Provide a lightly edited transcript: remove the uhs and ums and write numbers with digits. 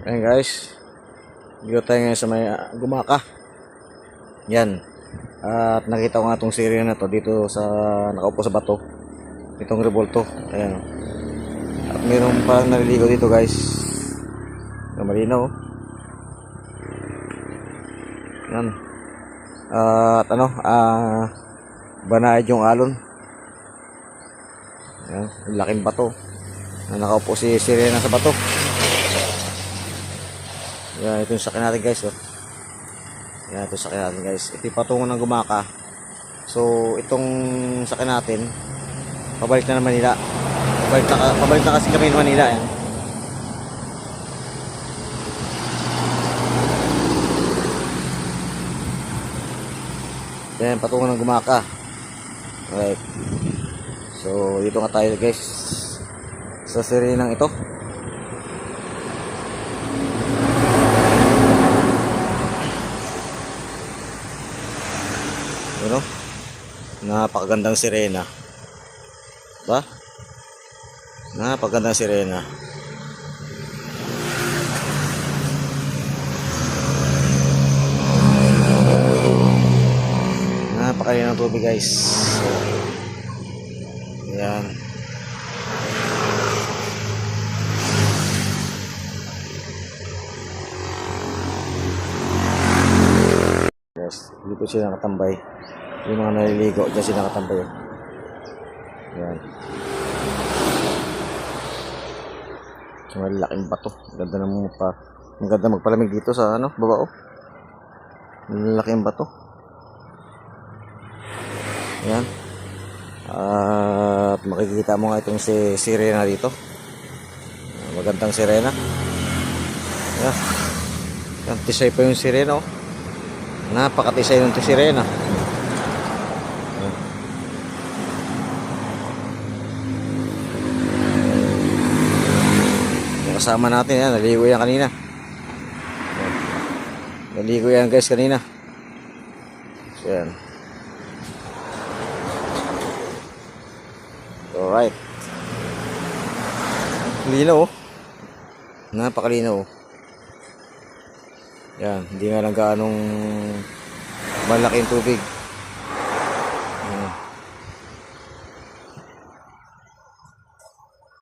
Ayan guys, dito tayo ngayon sa may Gumaka. Yan. At nakita ko nga itong sirena na to dito sa nakaupo sa bato. Itong revolto. Ayan. At mayroon parang naliligo dito guys. Malinaw. Yan. At banayad yung alon. Ayan, laking bato. Na nakaupo si sirena sa bato. Yan, ito yung sakyan natin guys. Oh. Yan, ito yung sakyan natin guys. Ito yung patungo ng Gumaka. So, itong sakyan natin, pabalik na Manila. Pabalik na kasi kami ng Manila. Yan. Yan, patungo ng Gumaka. Alright. So, dito nga tayo guys. Sa sirenang ito. Ano? Napakagandang sirena. Ba? Napakagandang sirena. Napakalinaw ng tubig guys. Ayan. Yes, dito sila nakatambay. Yung mga naliligo, dyan sila nakatambay. Ayan. So, malaking bato. Ganda naman pa. Ang ganda magpalamig dito sa baba oh. Malaking bato. Ayan. At makikita mo nga itong si sirena dito. Magandang sirena. Ayan. Ayan, tisay pa yung sirena oh. Napakatisay ng sirena. Kasama natin yan, naligo yan kanina. Naligo yan guys kanina. So yan. Alright. Linaw oh. Napakalinaw oh. Yan, hindi nga lang gaanong malaking tubig.